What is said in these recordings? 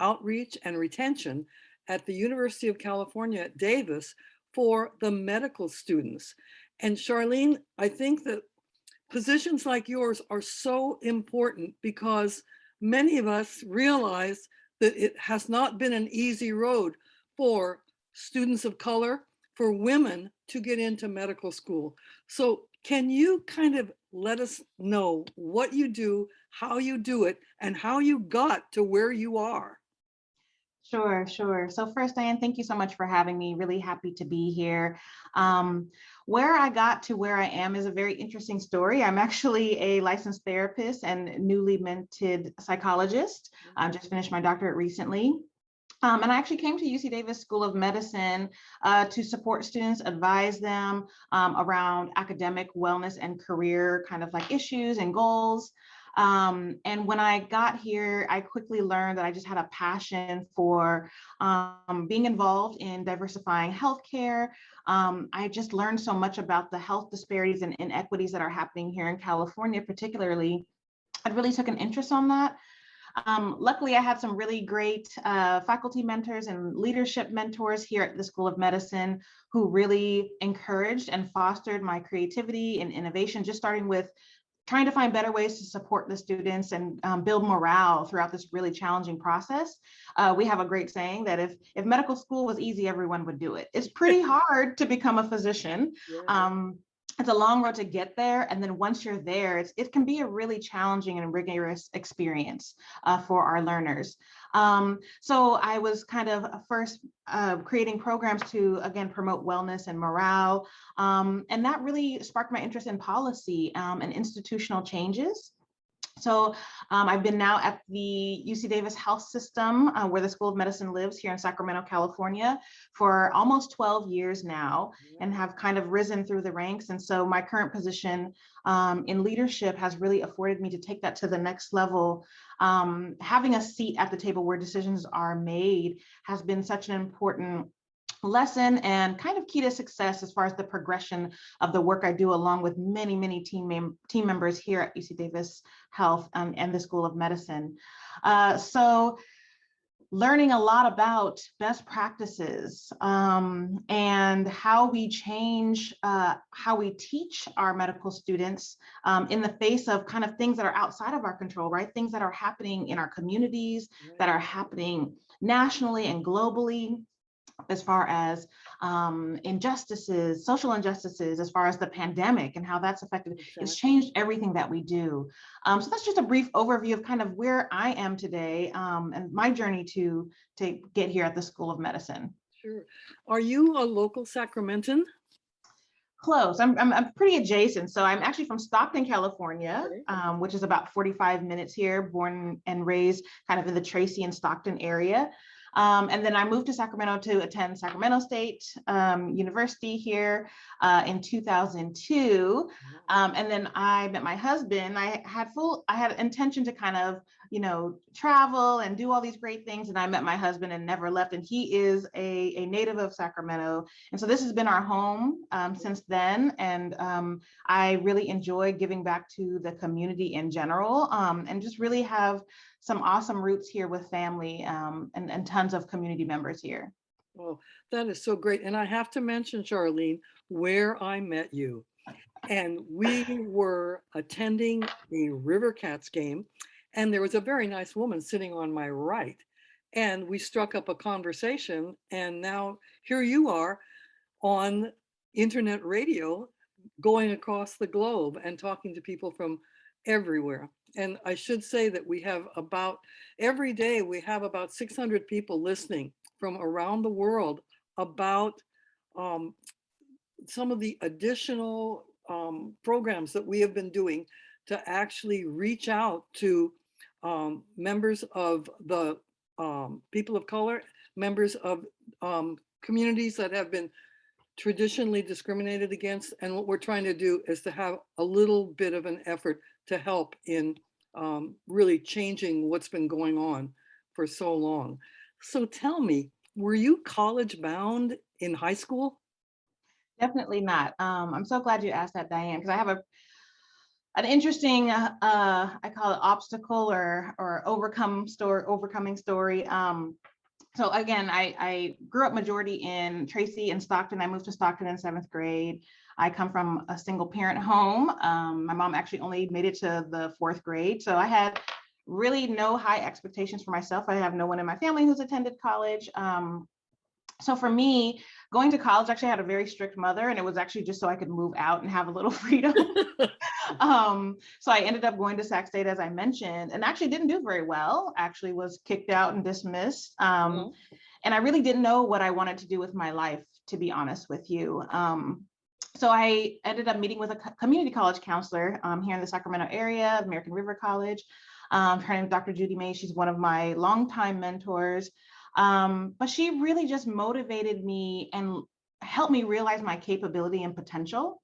outreach and retention at the University of California at Davis for the medical students. And Charlene, I think that positions like yours are so important because many of us realize that it has not been an easy road for students of color, for women to get into medical school. So can you kind of let us know what you do, how you do it, and how you got to where you are? Sure, sure. So first, Diane, thank you so much for having me. Really happy to be here. Um, where I got to where I am is a very interesting story. I'm actually a licensed therapist and newly minted psychologist. I just finished my doctorate recently. And I actually came to UC Davis School of Medicine to support students, advise them around academic wellness and career kind of like issues and goals. And when I got here, I quickly learned that I just had a passion for being involved in diversifying healthcare. I just learned so much about the health disparities and inequities that are happening here in California, particularly. I really took an interest on that. Luckily, I had some really great faculty mentors and leadership mentors here at the School of Medicine who really encouraged and fostered my creativity and innovation, just starting with trying to find better ways to support the students and build morale throughout this really challenging process. We have a great saying that if medical school was easy, everyone would do it. It's pretty hard to become a physician. Yeah. It's a long road to get there. And then once you're there, it can be a really challenging and rigorous experience for our learners. So I was kind of first creating programs to, again, promote wellness and morale. And that really sparked my interest in policy and institutional changes. So I've been now at the UC Davis Health System, where the School of Medicine lives here in Sacramento, California, for almost 12 years now, and have kind of risen through the ranks. And so my current position in leadership has really afforded me to take that to the next level. Having a seat at the table where decisions are made has been such an important lesson and kind of key to success as far as the progression of the work I do, along with many team members here at UC Davis Health and the School of Medicine. So learning a lot about best practices and how we change how we teach our medical students in the face of kind of things that are outside of our control, right? Things that are happening in our communities, that are happening nationally and globally, as far as injustices, social injustices, as far as the pandemic and how that's affected. Exactly. It's changed everything that we do. So that's just a brief overview of kind of where I am today and my journey to get here at the School of Medicine. Sure. Are you a local Sacramentan? Close. I'm pretty adjacent. So I'm actually from Stockton, California, which is about 45 minutes here, born and raised kind of in the Tracy and Stockton area. And then I moved to Sacramento to attend Sacramento State University here in 2002. And then I met my husband. I had intention to kind of, travel and do all these great things. And I met my husband and never left. And he is a native of Sacramento. And so this has been our home since then. And I really enjoy giving back to the community in general and just really have some awesome roots here with family and tons of community members here. Oh, that is so great. And I have to mention, Charlene, where I met you. And we were attending a River Cats game, and there was a very nice woman sitting on my right. And we struck up a conversation, and now here you are on internet radio going across the globe and talking to people from everywhere. And I should say that we have every day we have about 600 people listening from around the world about some of the additional programs that we have been doing to actually reach out to members of the people of color, members of communities that have been traditionally discriminated against. And what we're trying to do is to have a little bit of an effort to help in really changing what's been going on for so long. So tell me, were you college bound in high school? Definitely not. I'm so glad you asked that, Diane, because I have an interesting, I call it obstacle or overcoming story. So again, I grew up majority in Tracy and Stockton. I moved to Stockton in 7th grade. I come from a single parent home. My mom actually only made it to the 4th grade. So I had really no high expectations for myself. I have no one in my family who's attended college. So for me, going to college, actually I had a very strict mother, and it was actually just so I could move out and have a little freedom. So I ended up going to Sac State, as I mentioned, and actually didn't do very well, actually was kicked out and dismissed. And I really didn't know what I wanted to do with my life, to be honest with you. So I ended up meeting with a community college counselor here in the Sacramento area, American River College. Her name is Dr. Judy May. She's one of my longtime mentors. But she really just motivated me and helped me realize my capability and potential.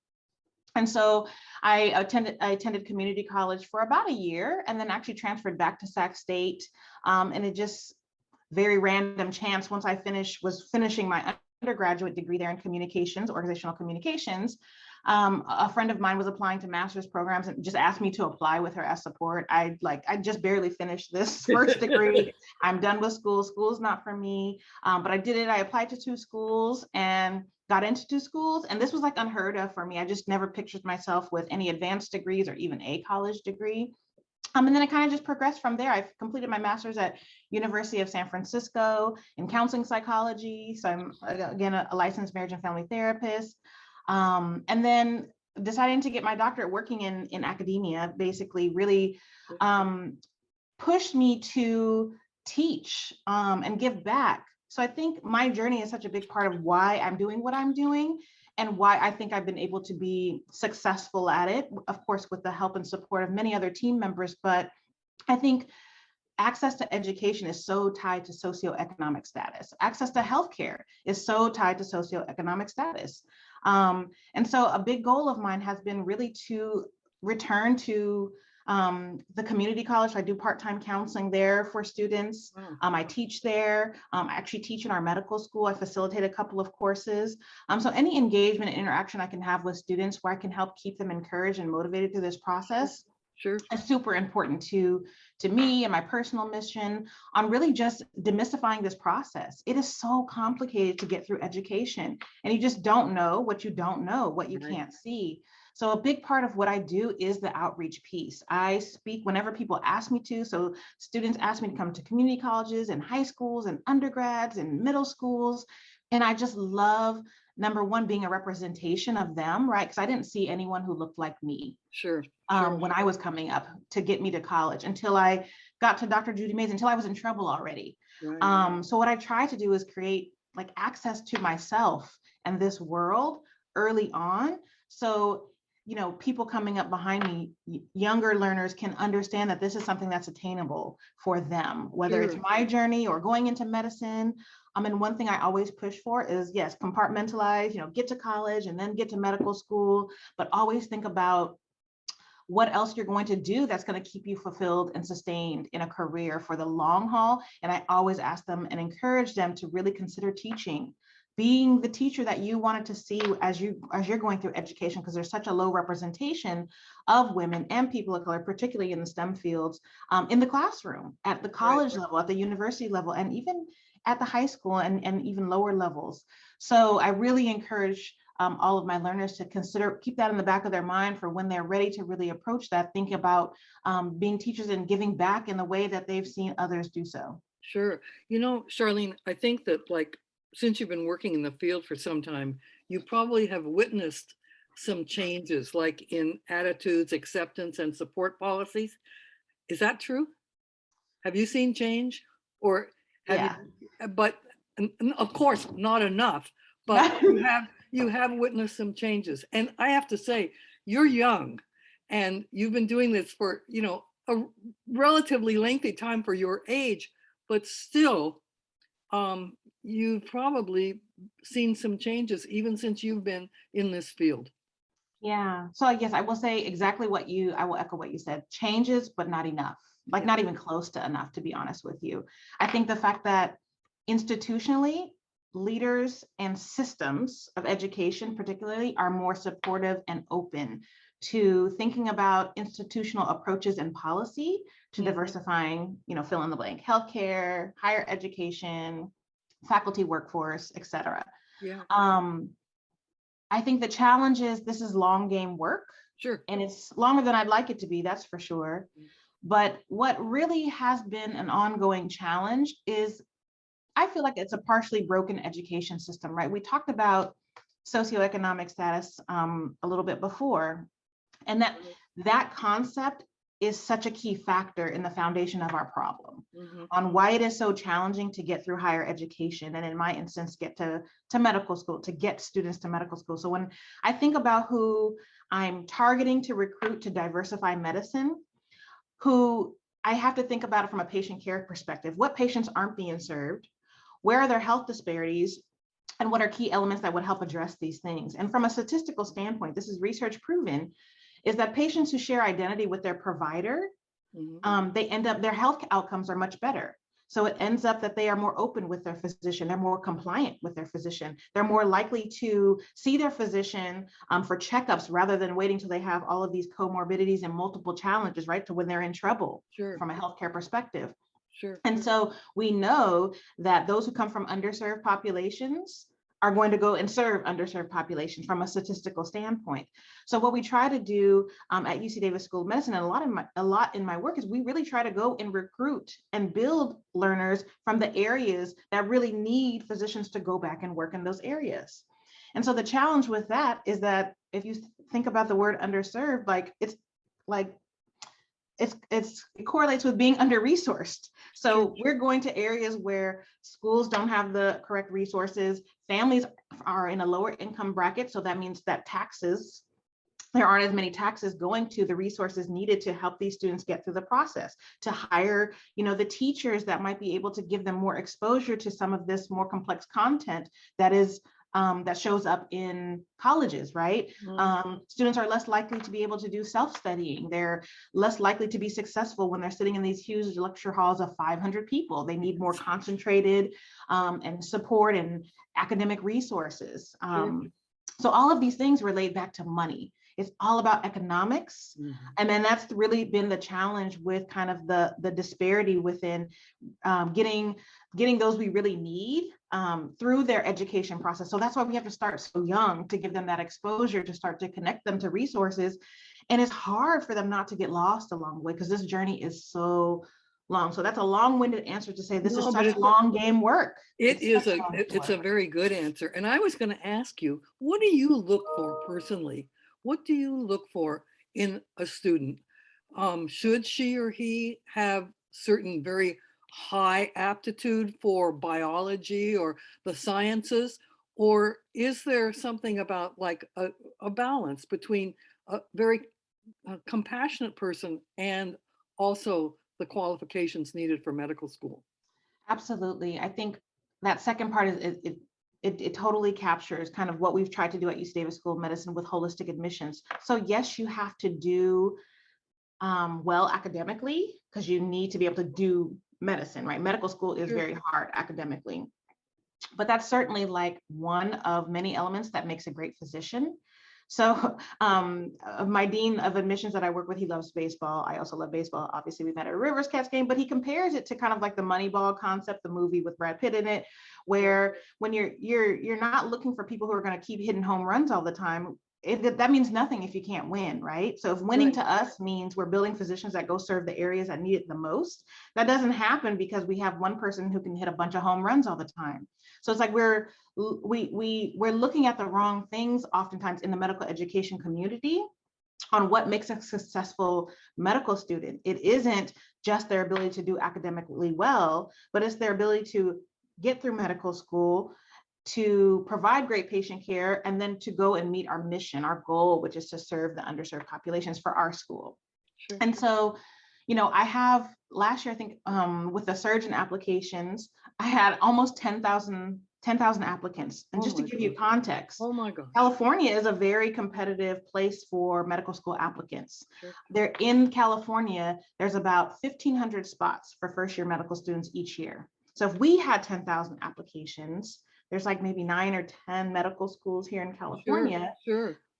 And so I attended community college for about a year, and then actually transferred back to Sac State. And it just very random chance, once I was finishing my undergraduate degree there in communications, organizational communications, a friend of mine was applying to master's programs and just asked me to apply with her as support. I just barely finished this first degree. I'm done with school. School's not for me. But I did it. I applied to 2 schools and got into 2 schools. And this was like unheard of for me. I just never pictured myself with any advanced degrees or even a college degree. And then I kind of just progressed from there. I've completed my master's at University of San Francisco in counseling psychology. So I'm, again, a licensed marriage and family therapist. And then deciding to get my doctorate working in academia basically really pushed me to teach and give back. So I think my journey is such a big part of why I'm doing what I'm doing and why I think I've been able to be successful at it, of course, with the help and support of many other team members. But I think access to education is so tied to socioeconomic status. Access to healthcare is so tied to socioeconomic status. And so a big goal of mine has been really to return to the community college. So I do part-time counseling there for students. I teach there. I actually teach in our medical school. I facilitate a couple of courses. So any engagement and interaction I can have with students where I can help keep them encouraged and motivated through this process is super important to me and my personal mission on really just demystifying this process. It is so complicated to get through education, and you just don't know what you don't know, what you can't see. So a big part of what I do is the outreach piece. I speak whenever people ask me to. So students ask me to come to community colleges and high schools and undergrads and middle schools. And I just love, number one, being a representation of them, right? Because I didn't see anyone who looked like me. When I was coming up to get me to college, until I got to Dr. Judy Mays, until I was in trouble already. So what I try to do is create like access to myself and this world early on. So, you know, people coming up behind me, younger learners, can understand that this is something that's attainable for them, whether it's my journey or going into medicine. And one thing I always push for is, yes, compartmentalize, you know, get to college and then get to medical school, but always think about what else you're going to do that's going to keep you fulfilled and sustained in a career for the long haul. And I always ask them and encourage them to really consider teaching, being the teacher that you wanted to see as you're going through education, because there's such a low representation of women and people of color, particularly in the STEM fields, in the classroom, at the college level, at the university level, and even at the high school and even lower levels. So I really encourage all of my learners to keep that in the back of their mind for when they're ready to really approach that, think about being teachers and giving back in the way that they've seen others do so. Sure. You know, Charlene, I think that, like, since you've been working in the field for some time, you probably have witnessed some changes, like in attitudes, acceptance, and support policies. Is that true? Have you seen change? Or have you, but of course, not enough, but you have witnessed some changes. And I have to say, you're young and you've been doing this for, you know, a relatively lengthy time for your age, but still, you've probably seen some changes even since you've been in this field. Yeah. So I guess I will say exactly I will echo what you said. Changes, but not enough, like not even close to enough, to be honest with you. I think the fact that institutionally, leaders and systems of education particularly are more supportive and open to thinking about institutional approaches and policy to diversifying, fill in the blank, healthcare, higher education, faculty workforce, et cetera. Yeah. I think the challenge is this is long game work. Sure. And it's longer than I'd like it to be, that's for sure. But what really has been an ongoing challenge is I feel like it's a partially broken education system, right? We talked about socioeconomic status a little bit before, and that concept is such a key factor in the foundation of our problem on why it is so challenging to get through higher education. And in my instance, get to medical school, to get students to medical school. So when I think about who I'm targeting to recruit to diversify medicine, who I have to think about it from a patient care perspective. What patients aren't being served? Where are their health disparities? And what are key elements that would help address these things? And from a statistical standpoint, this is research proven, is that patients who share identity with their provider, they end up, their health outcomes are much better. So it ends up that they are more open with their physician, they're more compliant with their physician, they're more likely to see their physician for checkups rather than waiting till they have all of these comorbidities and multiple challenges, right? To when they're in trouble from a healthcare perspective. And so we know that those who come from underserved populations are going to go and serve underserved populations from a statistical standpoint. So what we try to do at UC Davis School of Medicine, and a lot in my work, is we really try to go and recruit and build learners from the areas that really need physicians to go back and work in those areas. And so the challenge with that is that if you think about the word underserved, it correlates with being under-resourced. So we're going to areas where schools don't have the correct resources, families are in a lower income bracket. So that means that there aren't as many taxes going to the resources needed to help these students get through the process, to hire, the teachers that might be able to give them more exposure to some of this more complex content that shows up in colleges, right? Students are less likely to be able to do self-studying. They're less likely to be successful when they're sitting in these huge lecture halls of 500 people. They need more concentrated and support and academic resources. So all of these things relate back to money. It's all about economics. And then that's really been the challenge with kind of the disparity within getting those we really need through their education process. So that's why we have to start so young to give them that exposure, to start to connect them to resources. And it's hard for them not to get lost along the way because this journey is so long. So that's a long-winded answer to say this is such long game work. It's a very good answer. And I was going to ask you, what do you look for personally? What do you look for in a student? Should she or he have certain very high aptitude for biology or the sciences? Or is there something about like a balance between a very compassionate person and also the qualifications needed for medical school? Absolutely. I think that second part is it totally captures kind of what we've tried to do at UC Davis School of Medicine with holistic admissions. So yes, you have to do well academically because you need to be able to do medicine, right? Medical school is very hard academically, but that's certainly like one of many elements that makes a great physician. So my dean of admissions that I work with, he loves baseball. I also love baseball. Obviously, we met at a Rivers Cats game, but he compares it to kind of like the Moneyball concept, the movie with Brad Pitt in it, where when you're not looking for people who are going to keep hitting home runs all the time. That means nothing if you can't win, right? So if winning to us means we're building physicians that go serve the areas that need it the most, that doesn't happen because we have one person who can hit a bunch of home runs all the time. So it's like we're looking at the wrong things oftentimes in the medical education community on what makes a successful medical student. It isn't just their ability to do academically well, but it's their ability to get through medical school, to provide great patient care, and then to go and meet our mission, our goal, which is to serve the underserved populations for our school. And so, I have last year, I think with the surge in applications, I had almost 10,000 applicants. And just to give you context, California is a very competitive place for medical school applicants. They're in California, there's about 1,500 spots for first-year medical students each year. So if we had 10,000 applications, there's like maybe 9 or 10 medical schools here in California.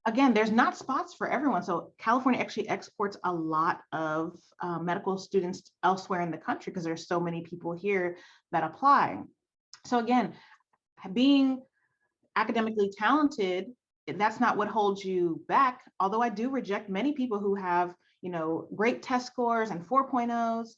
again, there's not spots for everyone. So California actually exports a lot of medical students elsewhere in the country because there's so many people here that apply. So again, being academically talented, that's not what holds you back. Although I do reject many people who have, great test scores and 4.0s,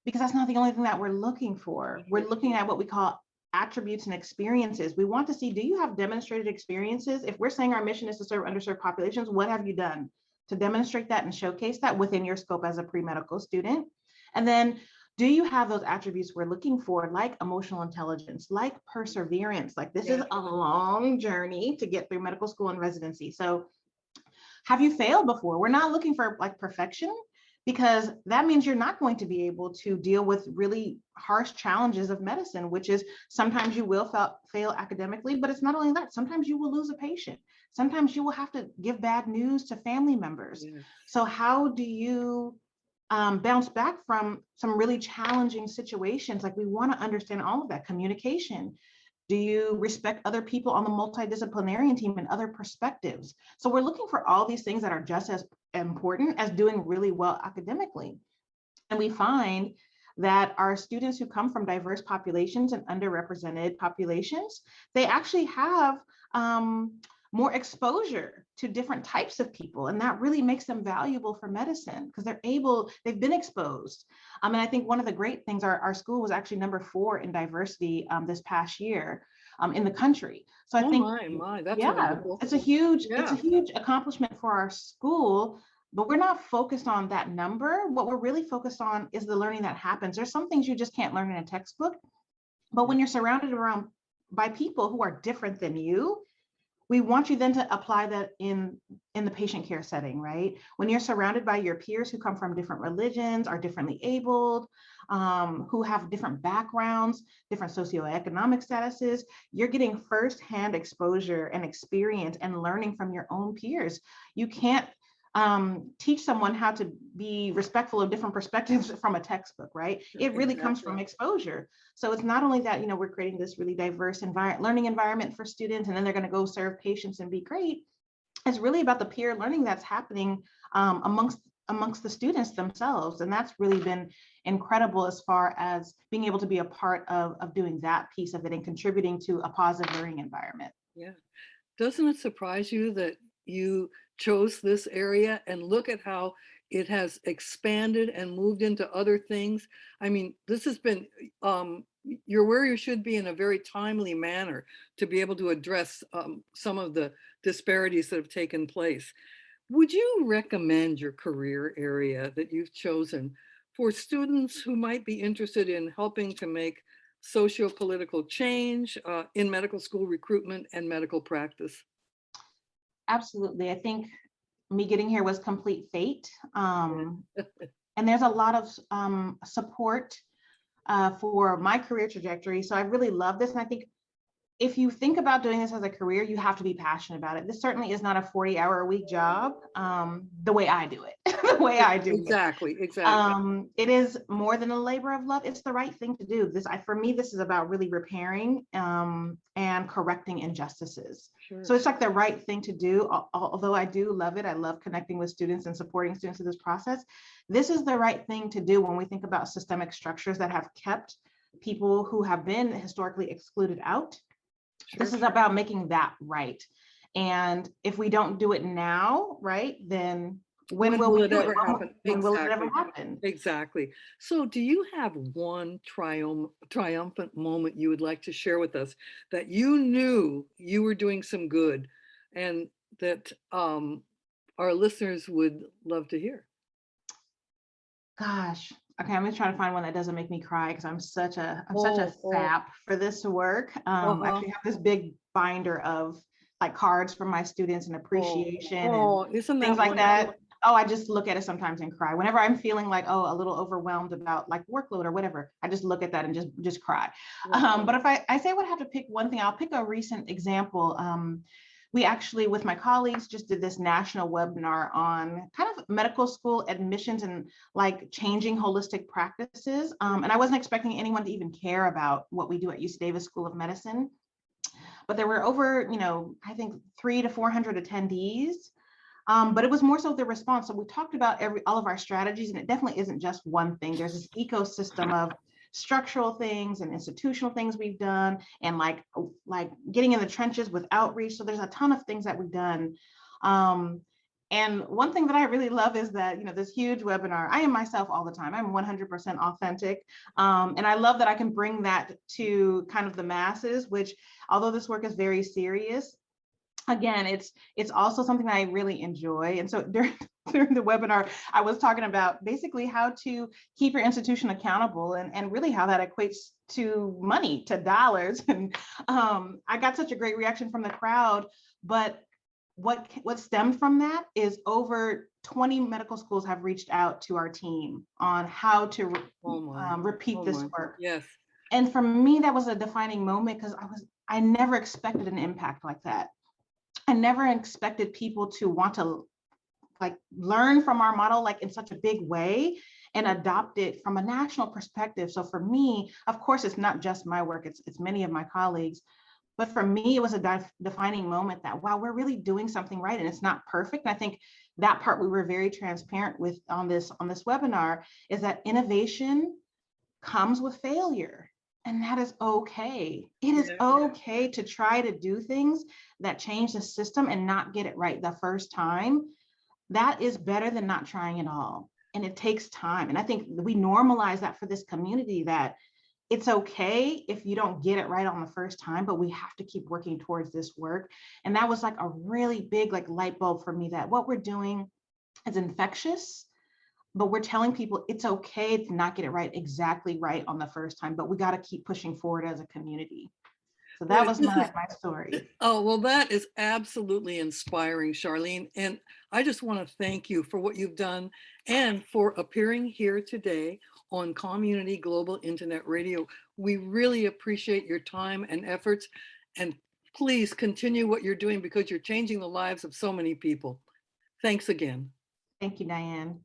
because that's not the only thing that we're looking for. We're looking at what we call attributes and experiences. We want to see, do you have demonstrated experiences? If we're saying our mission is to serve underserved populations, what have you done to demonstrate that and showcase that within your scope as a pre-medical student? And then, do you have those attributes we're looking for, like emotional intelligence, like perseverance? Like, this is a long journey to get through medical school and residency. So have you failed before? We're not looking for like perfection, because that means you're not going to be able to deal with really harsh challenges of medicine, which is sometimes you will fail academically, but it's not only that, sometimes you will lose a patient. Sometimes you will have to give bad news to family members. Yes. So how do you bounce back from some really challenging situations? Like, we want to understand all of that. Communication. Do you respect other people on the multidisciplinary team and other perspectives? So we're looking for all these things that are just as important as doing really well academically. And we find that our students who come from diverse populations and underrepresented populations, they actually have more exposure to different types of people. And that really makes them valuable for medicine, because they've been exposed. And I think one of the great things, our school was actually number 4 in diversity this past year in the country. So I think, my, that's yeah, wonderful. it's a huge accomplishment for our school. But we're not focused on that number. What we're really focused on is the learning that happens. There's some things you just can't learn in a textbook, but when you're surrounded around by people who are different than you, we want you then to apply that in the patient care setting, right? When you're surrounded by your peers who come from different religions, are differently abled, who have different backgrounds, different socioeconomic statuses, you're getting firsthand exposure and experience and learning from your own peers. You can't teach someone how to be respectful of different perspectives from a textbook, right? It really comes from exposure. So it's not only that, we're creating this really diverse learning environment for students, and then they're going to go serve patients and be great. It's really about the peer learning that's happening amongst the students themselves. And that's really been incredible as far as being able to be a part of doing that piece of it and contributing to a positive learning environment. Yeah. Doesn't it surprise you that you chose this area, and look at how it has expanded and moved into other things? I mean, this has been, you're where you should be in a very timely manner to be able to address some of the disparities that have taken place. Would you recommend your career area that you've chosen for students who might be interested in helping to make socio-political change in medical school recruitment and medical practice? Absolutely. I think me getting here was complete fate. And there's a lot of support for my career trajectory. So I really love this. And I think if you think about doing this as a career, you have to be passionate about it. This certainly is not a 40-hour-a-week job the way I do it, the way I do Exactly. it is more than a labor of love. It's the right thing to do. For me, this is about really repairing and correcting injustices. Sure. So it's like the right thing to do. Although I do love it, I love connecting with students and supporting students in this process. This is the right thing to do when we think about systemic structures that have kept people who have been historically excluded out. Sure. This is about making that right. And if we don't do it now, right, then when will it ever happen? When will it ever happen? Exactly. So do you have one triumphant moment you would like to share with us that you knew you were doing some good and that our listeners would love to hear? Gosh. Okay, I'm gonna try to find one that doesn't make me cry, because I'm such a sap for this work. I actually have this big binder of like cards from my students and appreciation and isn't that things like wonderful? that. Oh, I just look at it sometimes and cry. Whenever I'm feeling like, a little overwhelmed about like workload or whatever, I just look at that and just cry. But if I say I would have to pick one thing, I'll pick a recent example. We actually, with my colleagues, just did this national webinar on kind of medical school admissions and like changing holistic practices. And I wasn't expecting anyone to even care about what we do at UC Davis School of Medicine. but there were over, I think 300 to 400 attendees. But it was more so the response. So we talked about all of our strategies, and it definitely isn't just one thing. There's this ecosystem of structural things and institutional things we've done, and like getting in the trenches with outreach. So there's a ton of things that we've done. And one thing that I really love is that, this huge webinar, I am myself all the time. I'm 100% authentic. And I love that I can bring that to kind of the masses, which, although this work is very serious, again, it's also something that I really enjoy. And so during the webinar, I was talking about basically how to keep your institution accountable, and really how that equates to money, to dollars. And I got such a great reaction from the crowd. But what stemmed from that is over 20 medical schools have reached out to our team on how to repeat this work. Yes. And for me, that was a defining moment, because I never expected an impact like that. I never expected people to want to learn from our model in such a big way and adopt it from a national perspective. So for me, of course, it's not just my work, it's many of my colleagues. But for me, it was a defining moment that, wow, we're really doing something right, and it's not perfect. And I think that part we were very transparent with on this webinar, is that innovation comes with failure. And that is okay. It is okay to try to do things that change the system and not get it right the first time. That is better than not trying at all. And it takes time. And I think we normalize that for this community, that it's okay if you don't get it right on the first time, but we have to keep working towards this work. And that was a really big light bulb for me, that what we're doing is infectious, but we're telling people it's okay to not get it exactly right on the first time, but we got to keep pushing forward as a community. So that was my story. Oh, well, that is absolutely inspiring, Charlene. And I just want to thank you for what you've done, and for appearing here today on CalmUnity Global Internet Radio. We really appreciate your time and efforts, and please continue what you're doing, because you're changing the lives of so many people. Thanks again. Thank you, Diane.